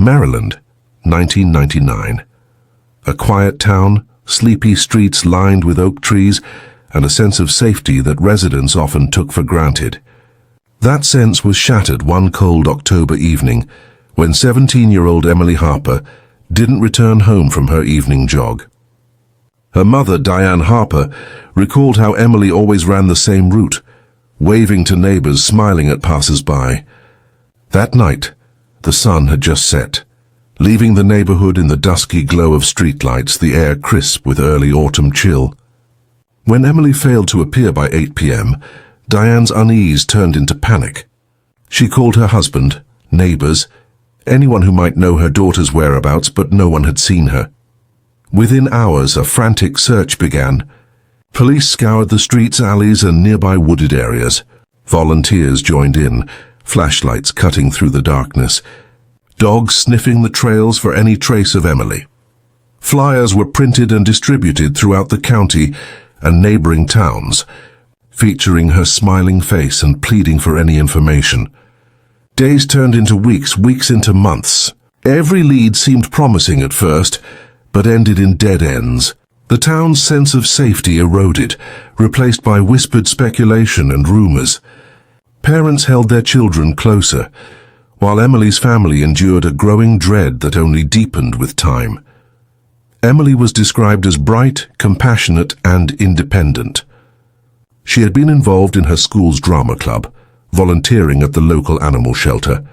Maryland, 1999. A quiet town, sleepy streets lined with oak trees, and a sense of safety that residents often took for granted. That sense was shattered one cold October evening when 17-year-old Emily Harper didn't return home from her evening jog. Her mother, Diane Harper, recalled how Emily always ran the same route, waving to neighbors, smiling at passers-by. That night, the sun had just set, leaving the neighborhood in the dusky glow of streetlights, the air crisp with early autumn chill. When Emily failed to appear by 8 p.m., Diane's unease turned into panic. She called her husband, neighbors, anyone who might know her daughter's whereabouts, but no one had seen her. Within hours, a frantic search began. Police scoured the streets, alleys, and nearby wooded areas. Volunteers joined in, flashlights cutting through the darkness, dogs sniffing the trails for any trace of Emily. Flyers were printed and distributed throughout the county and neighboring towns, featuring her smiling face and pleading for any information. Days turned into weeks, weeks into months. Every lead seemed promising at first, but ended in dead ends. The town's sense of safety eroded, replaced by whispered speculation and rumors. Parents held their children closer, while Emily's family endured a growing dread that only deepened with time. Emily was described as bright, compassionate, and independent. She had been involved in her school's drama club, volunteering at the local animal shelter,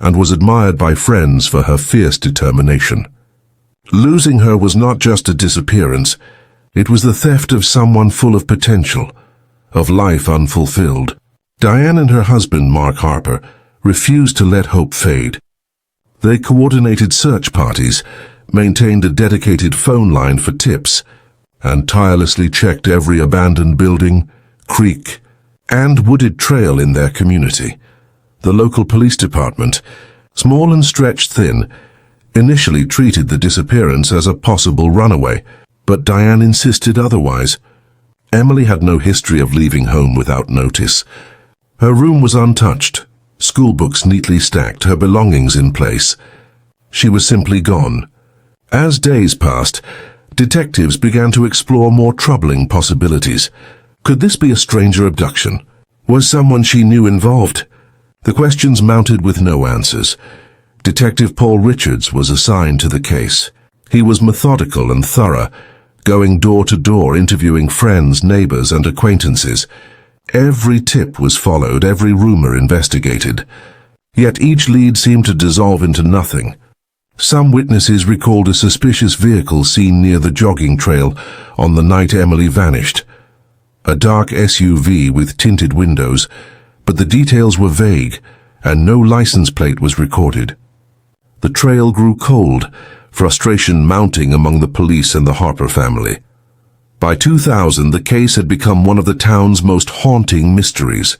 and was admired by friends for her fierce determination. Losing her was not just a disappearance, it was the theft of someone full of potential, of life unfulfilled. Diane and her husband, Mark Harper, refused to let hope fade. They coordinated search parties, maintained a dedicated phone line for tips, and tirelessly checked every abandoned building, creek, and wooded trail in their community. The local police department, small and stretched thin, initially treated the disappearance as a possible runaway, but Diane insisted otherwise. Emily had no history of leaving home without notice. Her room was untouched, school books neatly stacked, her belongings in place. She was simply gone. As days passed, detectives began to explore more troubling possibilities. Could this be a stranger abduction? Was someone she knew involved? The questions mounted with no answers. Detective Paul Richards was assigned to the case. He was methodical and thorough, going door to door, interviewing friends, neighbors, and acquaintances. Every tip was followed, every rumor investigated. Yet each lead seemed to dissolve into nothing. Some witnesses recalled a suspicious vehicle seen near the jogging trail on the night Emily vanished. A dark SUV with tinted windows, but the details were vague, and no license plate was recorded. The trail grew cold, frustration mounting among the police and the Harper family. By 2000, the case had become one of the town's most haunting mysteries.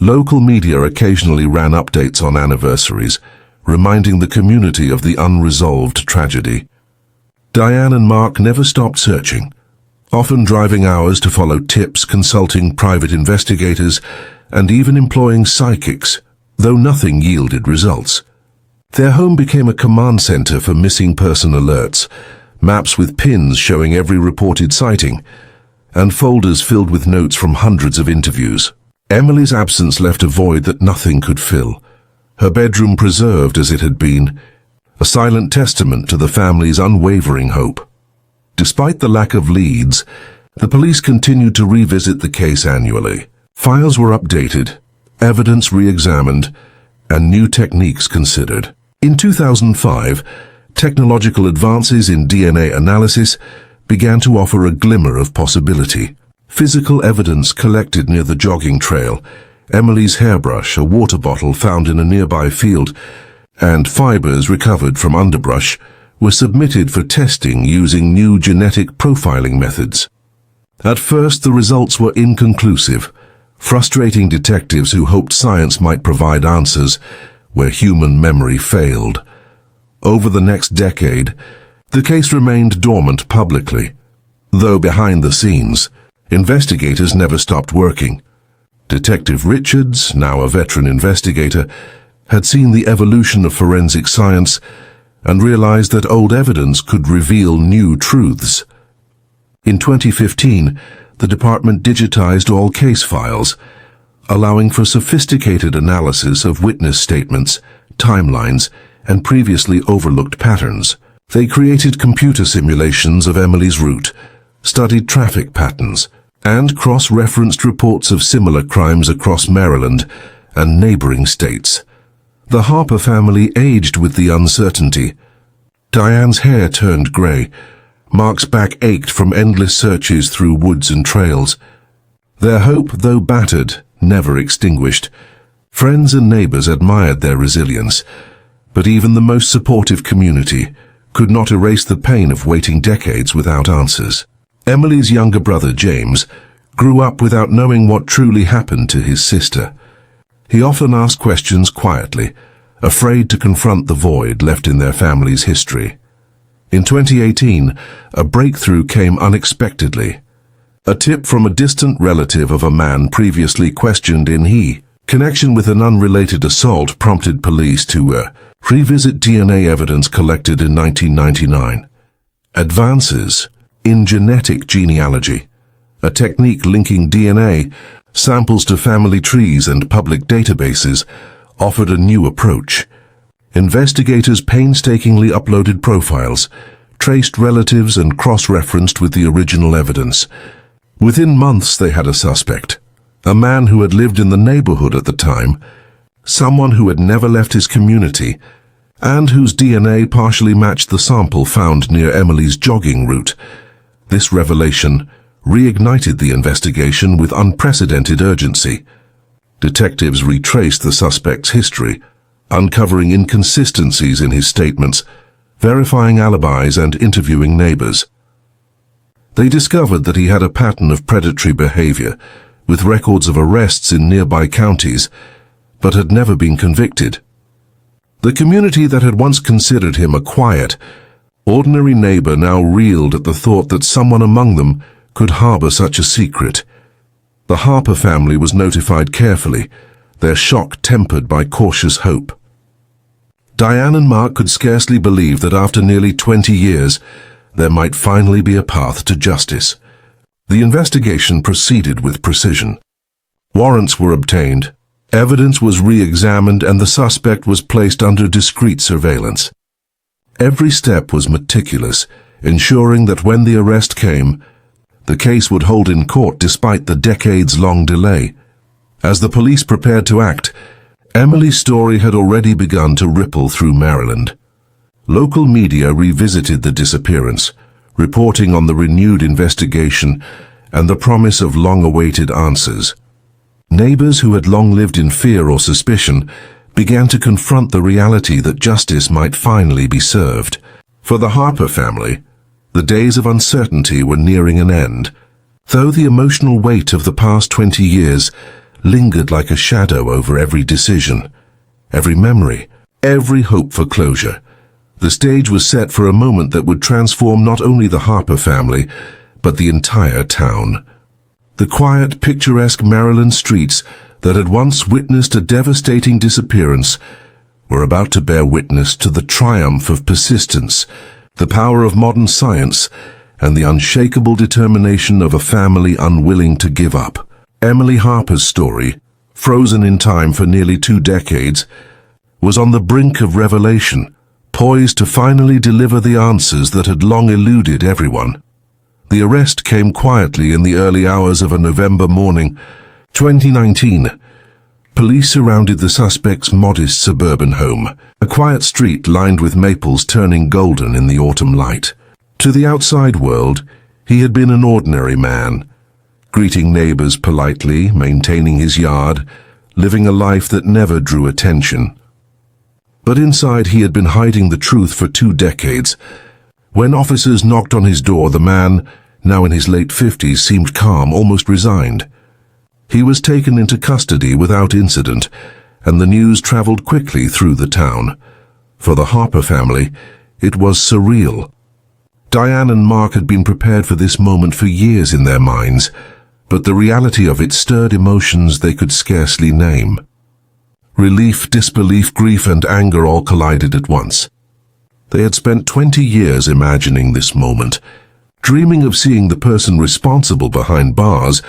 Local media occasionally ran updates on anniversaries, reminding the community of the unresolved tragedy. Diane and Mark never stopped searching, often driving hours to follow tips, consulting private investigators, and even employing psychics, though nothing yielded results. Their home became a command center for missing person alerts, maps with pins showing every reported sighting, and folders filled with notes from hundreds of interviews. Emily's absence left a void that nothing could fill. Her bedroom preserved as it had been, a silent testament to the family's unwavering hope. Despite the lack of leads, the police continued to revisit the case annually. Files were updated, evidence re-examined, and new techniques considered. In 2005, technological advances in DNA analysis began to offer a glimmer of possibility. Physical evidence collected near the jogging trail, Emily's hairbrush, a water bottle found in a nearby field, and fibers recovered from underbrush were submitted for testing using new genetic profiling methods. At first, the results were inconclusive, frustrating detectives who hoped science might provide answers where human memory failed. Over the next decade, the case remained dormant publicly, though behind the scenes, investigators never stopped working. Detective Richards, now a veteran investigator, had seen the evolution of forensic science and realized that old evidence could reveal new truths. In 2015, the department digitized all case files, allowing for sophisticated analysis of witness statements, timelines, and previously overlooked patterns. They created computer simulations of Emily's route, studied traffic patterns, and cross-referenced reports of similar crimes across Maryland and neighboring states. The Harper family aged with the uncertainty. Diane's hair turned gray. Mark's back ached from endless searches through woods and trails. Their hope, though battered, never extinguished. Friends and neighbors admired their resilience, but even the most supportive community could not erase the pain of waiting decades without answers. Emily's younger brother, James, grew up without knowing what truly happened to his sister. He often asked questions quietly, afraid to confront the void left in their family's history. In 2018, a breakthrough came unexpectedly. A tip from a distant relative of a man previously questioned in connection with an unrelated assault prompted police to revisit DNA evidence collected in 1999. Advances in genetic genealogy, a technique linking DNA samples to family trees and public databases, offered a new approach. Investigators painstakingly uploaded profiles, traced relatives and cross-referenced with the original evidence. Within months they had a suspect, a man who had lived in the neighborhood at the time, someone who had never left his community, and whose DNA partially matched the sample found near Emily's jogging route. This revelation reignited the investigation with unprecedented urgency. Detectives retraced the suspect's history, uncovering inconsistencies in his statements, verifying alibis and interviewing neighbors. They discovered that he had a pattern of predatory behavior, with records of arrests in nearby counties, but had never been convicted. The community that had once considered him a quiet, ordinary neighbor now reeled at the thought that someone among them could harbor such a secret. The Harper family was notified carefully, their shock tempered by cautious hope. Diane and Mark could scarcely believe that after nearly 20 years, there might finally be a path to justice. The investigation proceeded with precision. Warrants were obtained, evidence was re-examined, and the suspect was placed under discreet surveillance. Every step was meticulous, ensuring that when the arrest came, the case would hold in court despite the decades-long delay. As the police prepared to act, Emily's story had already begun to ripple through Maryland. Local media revisited the disappearance, reporting on the renewed investigation and the promise of long-awaited answers. Neighbors who had long lived in fear or suspicion began to confront the reality that justice might finally be served. For the Harper family, the days of uncertainty were nearing an end, though the emotional weight of the past 20 years lingered like a shadow over every decision, every memory, every hope for closure. The stage was set for a moment that would transform not only the Harper family, but the entire town. The quiet, picturesque Maryland streets that had once witnessed a devastating disappearance were about to bear witness to the triumph of persistence, the power of modern science, and the unshakable determination of a family unwilling to give up. Emily Harper's story, frozen in time for nearly 2 decades, was on the brink of revelation, poised to finally deliver the answers that had long eluded everyone. The arrest came quietly in the early hours of a November morning, 2019. Police surrounded the suspect's modest suburban home, a quiet street lined with maples turning golden in the autumn light. To the outside world, he had been an ordinary man, greeting neighbors politely, maintaining his yard, living a life that never drew attention. But inside he had been hiding the truth for 2 decades. When officers knocked on his door, the man, now in his late 50s, seemed calm, almost resigned. He was taken into custody without incident, and the news traveled quickly through the town. For the Harper family, it was surreal. Diane and Mark had been prepared for this moment for years in their minds, but the reality of it stirred emotions they could scarcely name. Relief, disbelief, grief, and anger all collided at once. They had spent 20 years imagining this moment, dreaming of seeing the person responsible behind bars,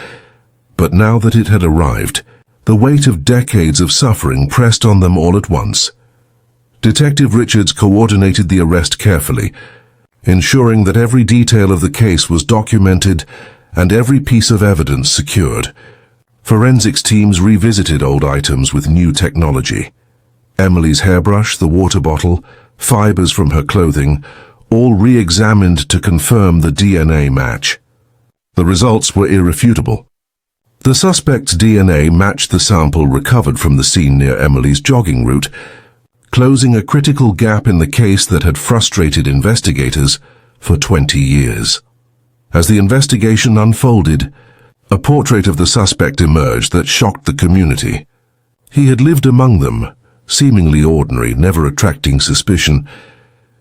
but now that it had arrived, the weight of decades of suffering pressed on them all at once. Detective Richards coordinated the arrest carefully, ensuring that every detail of the case was documented and every piece of evidence secured. Forensics teams revisited old items with new technology. Emily's hairbrush, the water bottle, fibers from her clothing, all re-examined to confirm the DNA match. The results were irrefutable. The suspect's DNA matched the sample recovered from the scene near Emily's jogging route, closing a critical gap in the case that had frustrated investigators for 20 years. As the investigation unfolded, a portrait of the suspect emerged that shocked the community. He had lived among them, seemingly ordinary, never attracting suspicion,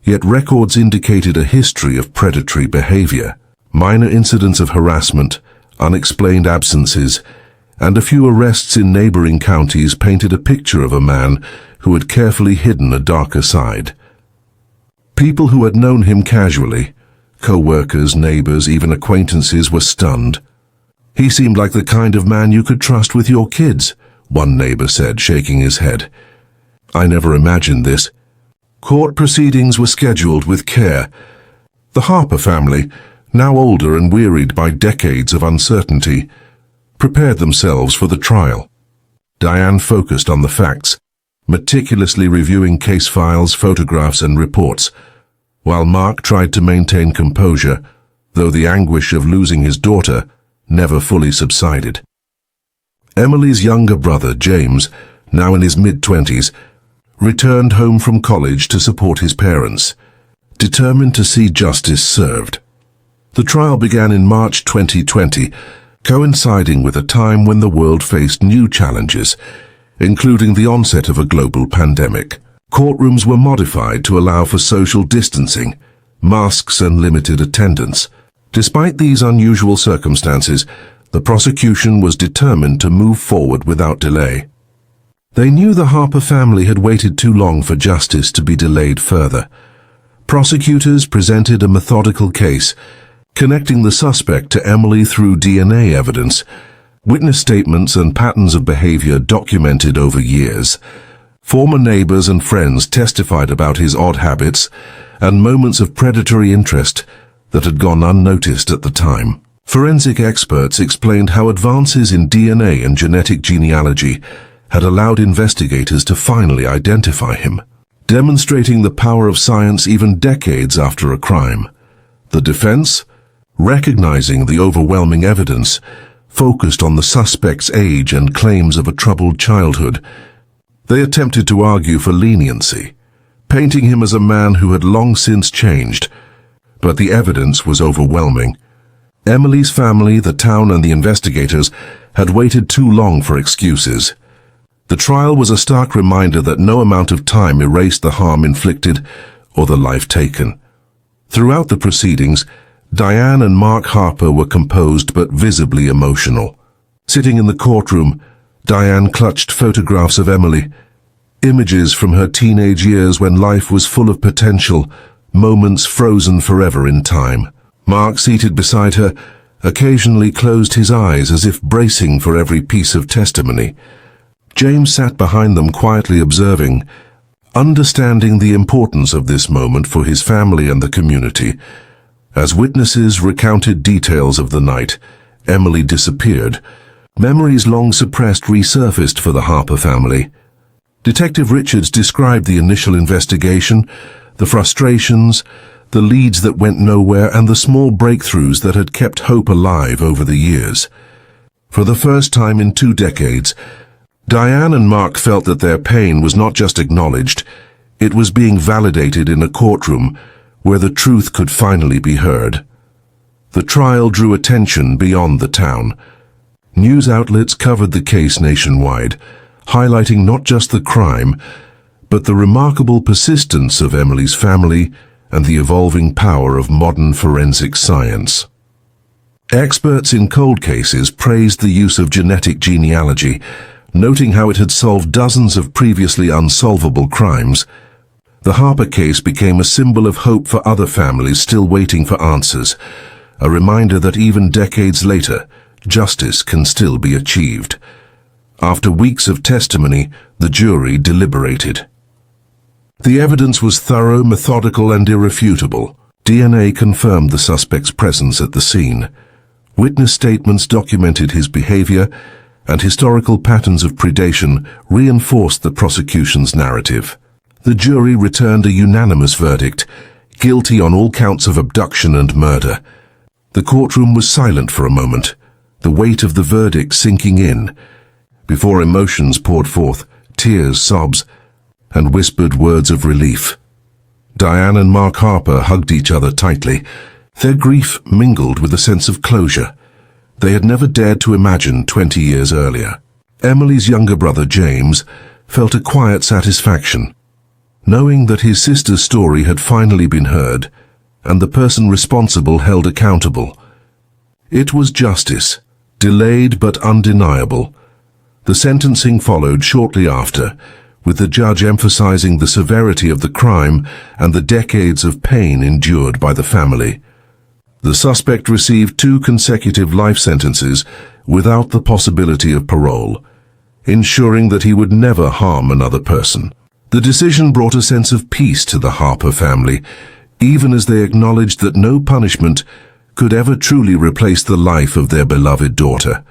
yet records indicated a history of predatory behavior. Minor incidents of harassment, unexplained absences, and a few arrests in neighboring counties painted a picture of a man who had carefully hidden a darker side. People who had known him casually, co-workers, neighbors, even acquaintances, were stunned. "He seemed like the kind of man you could trust with your kids," one neighbor said, shaking his head. "I never imagined this." Court proceedings were scheduled with care. The Harper family, now older and wearied by decades of uncertainty, prepared themselves for the trial. Diane focused on the facts, meticulously reviewing case files, photographs, and reports, while Mark tried to maintain composure, though the anguish of losing his daughter never fully subsided. Emily's younger brother, James, now in his mid-20s, returned home from college to support his parents, determined to see justice served. The trial began in March 2020, coinciding with a time when the world faced new challenges, including the onset of a global pandemic. Courtrooms were modified to allow for social distancing, masks, and limited attendance. Despite these unusual circumstances, the prosecution was determined to move forward without delay. They knew the Harper family had waited too long for justice to be delayed further. Prosecutors presented a methodical case, connecting the suspect to Emily through DNA evidence, witness statements, and patterns of behavior documented over years. Former neighbors and friends testified about his odd habits and moments of predatory interest that had gone unnoticed at the time. Forensic experts explained how advances in DNA and genetic genealogy had allowed investigators to finally identify him, demonstrating the power of science even decades after a crime. The defense, recognizing the overwhelming evidence, focused on the suspect's age and claims of a troubled childhood. They attempted to argue for leniency, painting him as a man who had long since changed, but the evidence was overwhelming. Emily's family, the town, and the investigators had waited too long for excuses. The trial was a stark reminder that no amount of time erased the harm inflicted or the life taken. Throughout the proceedings, Diane and Mark Harper were composed but visibly emotional. Sitting in the courtroom, Diane clutched photographs of Emily, images from her teenage years when life was full of potential, moments frozen forever in time. Mark, seated beside her, occasionally closed his eyes as if bracing for every piece of testimony. James sat behind them, quietly observing, understanding the importance of this moment for his family and the community. As witnesses recounted details of the night Emily disappeared, memories long suppressed resurfaced for the Harper family. Detective Richards described the initial investigation, the frustrations, the leads that went nowhere, and the small breakthroughs that had kept hope alive over the years. For the first time in 2 decades, Diane and Mark felt that their pain was not just acknowledged, it was being validated in a courtroom where the truth could finally be heard. The trial drew attention beyond the town. News outlets covered the case nationwide, highlighting not just the crime, but the remarkable persistence of Emily's family and the evolving power of modern forensic science. Experts in cold cases praised the use of genetic genealogy, Noting how it had solved dozens of previously unsolvable crimes, the Harper case became a symbol of hope for other families still waiting for answers, a reminder that even decades later, justice can still be achieved. After weeks of testimony, the jury deliberated. The evidence was thorough, methodical, and irrefutable. DNA confirmed the suspect's presence at the scene. Witness statements documented his behavior, and historical patterns of predation reinforced the prosecution's narrative. The jury returned a unanimous verdict, guilty on all counts of abduction and murder. The courtroom was silent for a moment, the weight of the verdict sinking in, before emotions poured forth, tears, sobs, and whispered words of relief. Diane and Mark Harper hugged each other tightly. Their grief mingled with a sense of closure they had never dared to imagine 20 years earlier. Emily's younger brother, James, felt a quiet satisfaction, knowing that his sister's story had finally been heard, and the person responsible held accountable. It was justice, delayed but undeniable. The sentencing followed shortly after, with the judge emphasizing the severity of the crime and the decades of pain endured by the family. The suspect received 2 consecutive life sentences without the possibility of parole, ensuring that he would never harm another person. The decision brought a sense of peace to the Harper family, even as they acknowledged that no punishment could ever truly replace the life of their beloved daughter.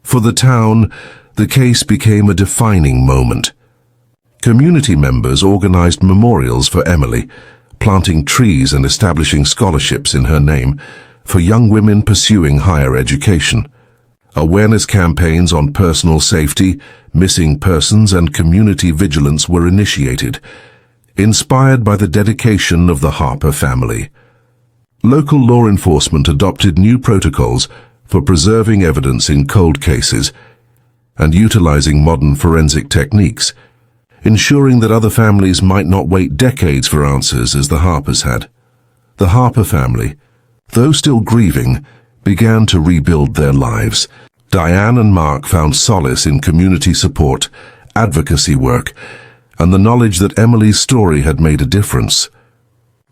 For the town, the case became a defining moment. Community members organized memorials for Emily, planting trees and establishing scholarships in her name for young women pursuing higher education. Awareness campaigns on personal safety, missing persons, and community vigilance were initiated, inspired by the dedication of the Harper family. Local law enforcement adopted new protocols for preserving evidence in cold cases and utilizing modern forensic techniques, ensuring that other families might not wait decades for answers as the Harpers had. The Harper family, though still grieving, began to rebuild their lives. Diane and Mark found solace in community support, advocacy work, and the knowledge that Emily's story had made a difference.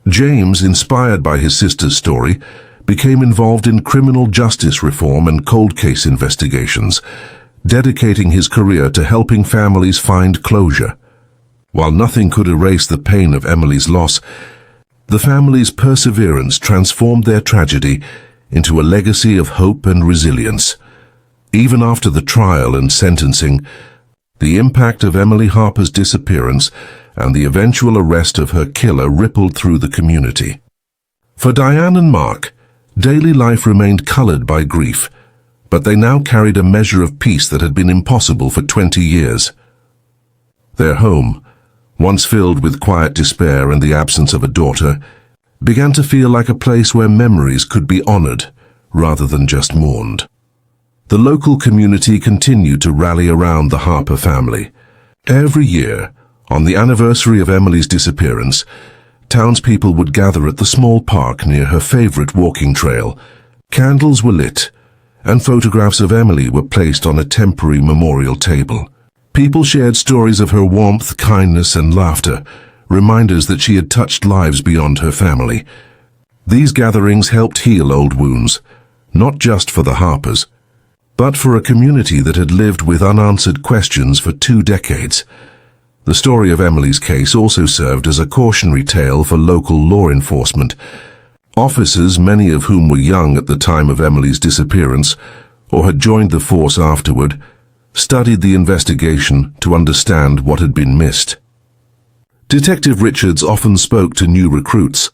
James, inspired by his sister's story, became involved in criminal justice reform and cold case investigations, dedicating his career to helping families find closure. While nothing could erase the pain of Emily's loss, the family's perseverance transformed their tragedy into a legacy of hope and resilience. Even after the trial and sentencing, the impact of Emily Harper's disappearance and the eventual arrest of her killer rippled through the community. For Diane and Mark, daily life remained colored by grief, but they now carried a measure of peace that had been impossible for 20 years. Their home, once filled with quiet despair and the absence of a daughter, began to feel like a place where memories could be honored rather than just mourned. The local community continued to rally around the Harper family. Every year, on the anniversary of Emily's disappearance, townspeople would gather at the small park near her favorite walking trail. Candles were lit, and photographs of Emily were placed on a temporary memorial table. People shared stories of her warmth, kindness, and laughter, reminders that she had touched lives beyond her family. These gatherings helped heal old wounds, not just for the Harpers, but for a community that had lived with unanswered questions for 2 decades. The story of Emily's case also served as a cautionary tale for local law enforcement. Officers, many of whom were young at the time of Emily's disappearance or had joined the force afterward, studied the investigation to understand what had been missed. Detective Richards often spoke to new recruits,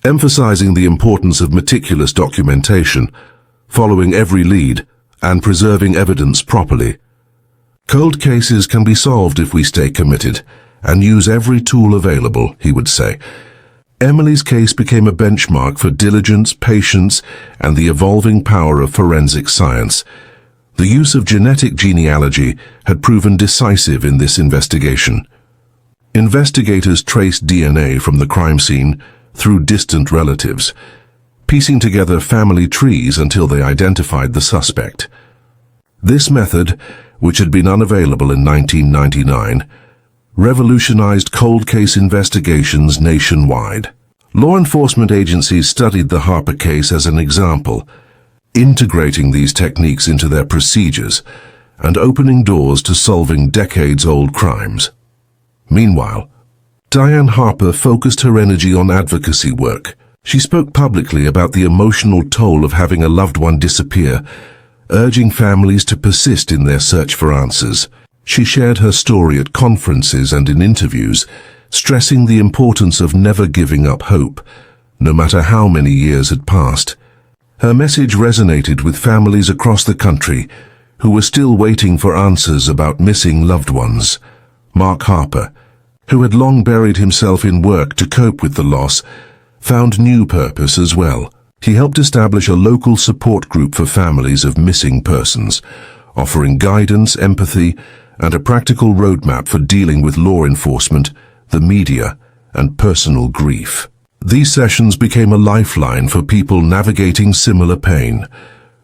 emphasizing the importance of meticulous documentation, following every lead, and preserving evidence properly. Cold cases can be solved if we stay committed and use every tool available, he would say. Emily's case became a benchmark for diligence, patience, and the evolving power of forensic science. The use of genetic genealogy had proven decisive in this investigation. Investigators traced DNA from the crime scene through distant relatives, piecing together family trees until they identified the suspect. This method, which had been unavailable in 1999, revolutionized cold case investigations nationwide. Law enforcement agencies studied the Harper case as an example, integrating these techniques into their procedures and opening doors to solving decades-old crimes. Meanwhile, Diane Harper focused her energy on advocacy work. She spoke publicly about the emotional toll of having a loved one disappear, urging families to persist in their search for answers. She shared her story at conferences and in interviews, stressing the importance of never giving up hope, no matter how many years had passed. Her message resonated with families across the country who were still waiting for answers about missing loved ones. Mark Harper, who had long buried himself in work to cope with the loss, found new purpose as well. He helped establish a local support group for families of missing persons, offering guidance, empathy, and a practical roadmap for dealing with law enforcement, the media, and personal grief. These sessions became a lifeline for people navigating similar pain,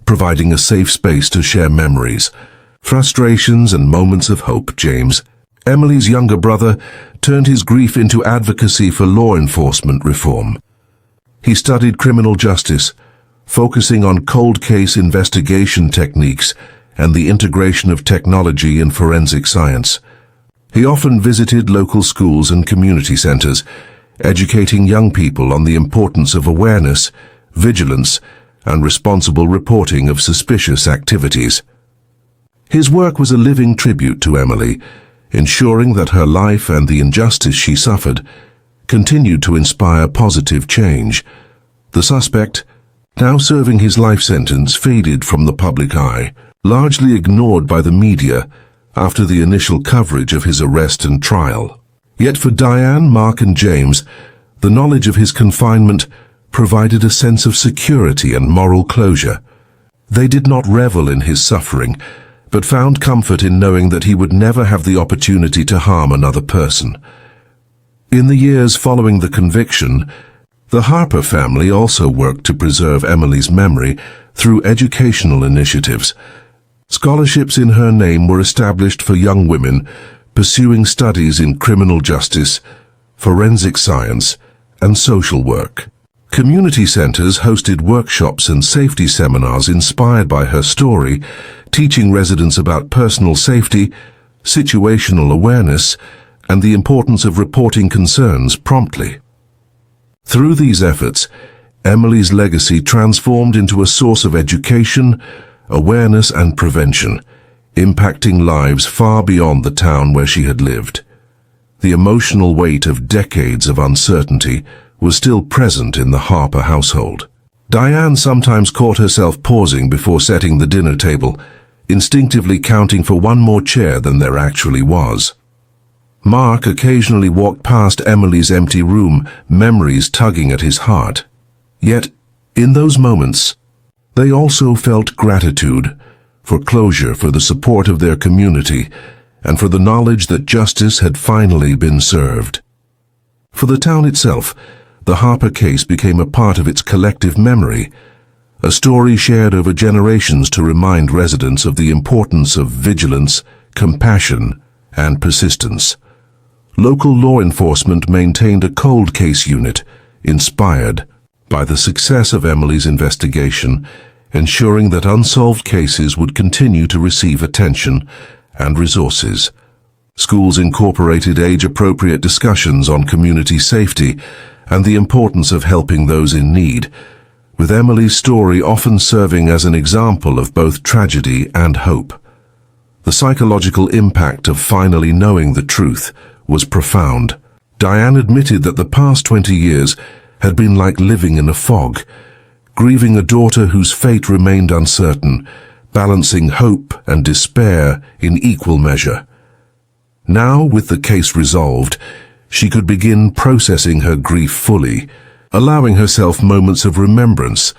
providing a safe space to share memories, frustrations, and moments of hope. James, Emily's younger brother, turned his grief into advocacy for law enforcement reform. He studied criminal justice, focusing on cold case investigation techniques and the integration of technology and forensic science. He often visited local schools and community centers, educating young people on the importance of awareness, vigilance, and responsible reporting of suspicious activities. His work was a living tribute to Emily, ensuring that her life and the injustice she suffered continued to inspire positive change. The suspect, now serving his life sentence, faded from the public eye, largely ignored by the media after the initial coverage of his arrest and trial. Yet for Diane, Mark, and James, the knowledge of his confinement provided a sense of security and moral closure. They did not revel in his suffering, but found comfort in knowing that he would never have the opportunity to harm another person. In the years following the conviction, the Harper family also worked to preserve Emily's memory through educational initiatives. Scholarships in her name were established for young women pursuing studies in criminal justice, forensic science, and social work. Community centers hosted workshops and safety seminars inspired by her story, teaching residents about personal safety, situational awareness, and the importance of reporting concerns promptly. Through these efforts, Emily's legacy transformed into a source of education, awareness, and prevention, impacting lives far beyond the town where she had lived. The emotional weight of decades of uncertainty was still present in the Harper household. Diane sometimes caught herself pausing before setting the dinner table, instinctively counting for one more chair than there actually was. Mark occasionally walked past Emily's empty room, memories tugging at his heart. Yet, in those moments, they also felt gratitude for closure, for the support of their community, and for the knowledge that justice had finally been served. For the town itself, the Harper case became a part of its collective memory, a story shared over generations to remind residents of the importance of vigilance, compassion, and persistence. Local law enforcement maintained a cold case unit, inspired by the success of Emily's investigation, ensuring that unsolved cases would continue to receive attention and resources. Schools incorporated age-appropriate discussions on community safety and the importance of helping those in need, with Emily's story often serving as an example of both tragedy and hope. The psychological impact of finally knowing the truth was profound. Diane admitted that the past 20 years had been like living in a fog, grieving a daughter whose fate remained uncertain, balancing hope and despair in equal measure. Now, with the case resolved, she could begin processing her grief fully, allowing herself moments of remembrance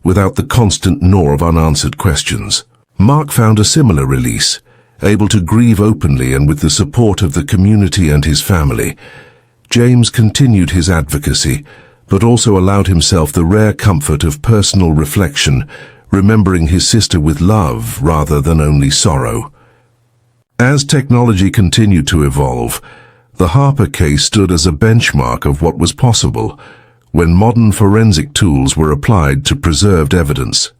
without the constant gnaw of unanswered questions. Mark found a similar release, able to grieve openly and with the support of the community and his family. James continued his advocacy, but also allowed himself the rare comfort of personal reflection, remembering his sister with love rather than only sorrow. As technology continued to evolve, the Harper case stood as a benchmark of what was possible when modern forensic tools were applied to preserved evidence.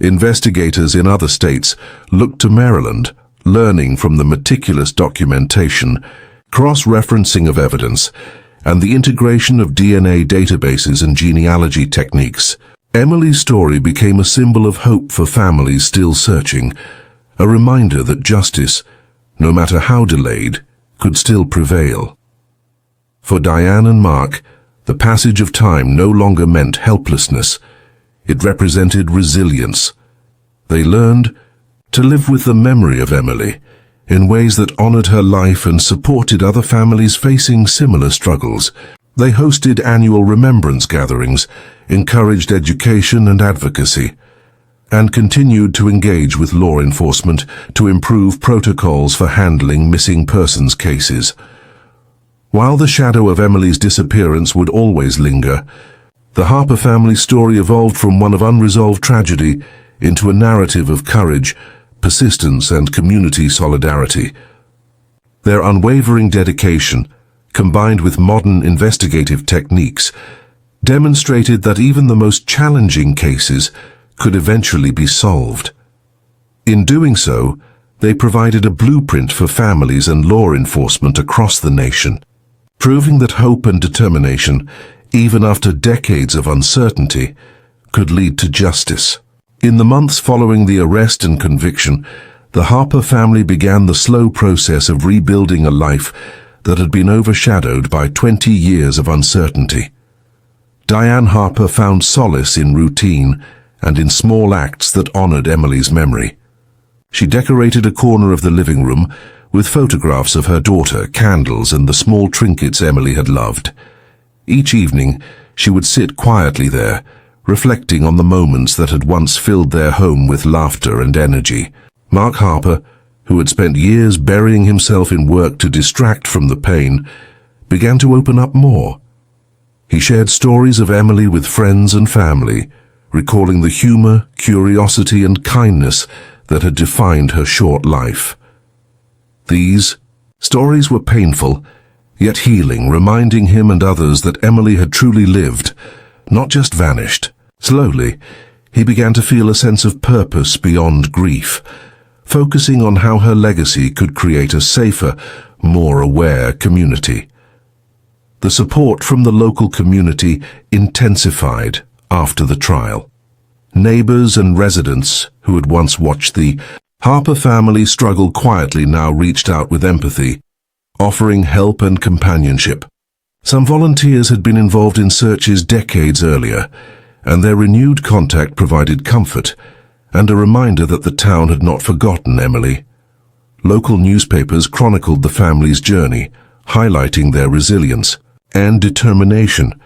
Investigators in other states looked to Maryland, learning from the meticulous documentation, cross-referencing of evidence, and the integration of DNA databases and genealogy techniques. Emily's story became a symbol of hope for families still searching, a reminder that justice, no matter how delayed, could still prevail. For Diane and Mark, the passage of time no longer meant helplessness. It represented resilience. They learned to live with the memory of Emily in ways that honored her life and supported other families facing similar struggles. They hosted annual remembrance gatherings, encouraged education and advocacy, and continued to engage with law enforcement to improve protocols for handling missing persons cases. While the shadow of Emily's disappearance would always linger, the Harper family story evolved from one of unresolved tragedy into a narrative of courage, persistence, and community solidarity. Their unwavering dedication, combined with modern investigative techniques, demonstrated that even the most challenging cases could eventually be solved. In doing so, they provided a blueprint for families and law enforcement across the nation, proving that hope and determination, even after decades of uncertainty, could lead to justice. In the months following the arrest and conviction, the Harper family began the slow process of rebuilding a life that had been overshadowed by 20 years of uncertainty. Diane Harper found solace in routine and in small acts that honored Emily's memory. She decorated a corner of the living room with photographs of her daughter, candles, and the small trinkets Emily had loved. Each evening, she would sit quietly there, reflecting on the moments that had once filled their home with laughter and energy. Mark Harper, who had spent years burying himself in work to distract from the pain, began to open up more. He shared stories of Emily with friends and family, recalling the humor, curiosity, and kindness that had defined her short life. These stories were painful, yet healing, reminding him and others that Emily had truly lived, not just vanished. Slowly, he began to feel a sense of purpose beyond grief, focusing on how her legacy could create a safer, more aware community. The support from the local community intensified after the trial. Neighbors and residents who had once watched the Harper family struggle quietly now reached out with empathy, offering help and companionship. Some volunteers had been involved in searches decades earlier, and their renewed contact provided comfort and a reminder that the town had not forgotten Emily. Local newspapers chronicled the family's journey, highlighting their resilience and determination,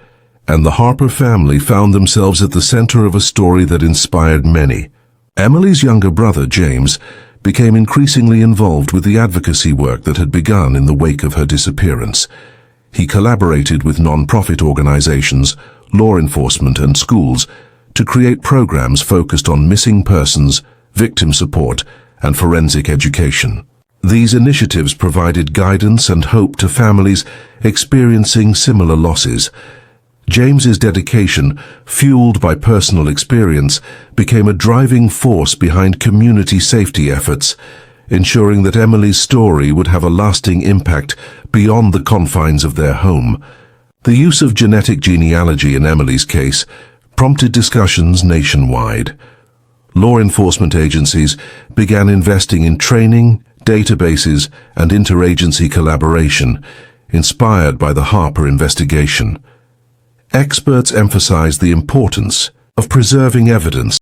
and the Harper family found themselves at the center of a story that inspired many. Emily's younger brother, James, became increasingly involved with the advocacy work that had begun in the wake of her disappearance. He collaborated with non-profit organizations, law enforcement, and schools to create programs focused on missing persons, victim support, and forensic education. These initiatives provided guidance and hope to families experiencing similar losses. James's dedication, fueled by personal experience, became a driving force behind community safety efforts, ensuring that Emily's story would have a lasting impact beyond the confines of their home. The use of genetic genealogy in Emily's case prompted discussions nationwide. Law enforcement agencies began investing in training, databases, and interagency collaboration, inspired by the Harper investigation. Experts emphasized the importance of preserving evidence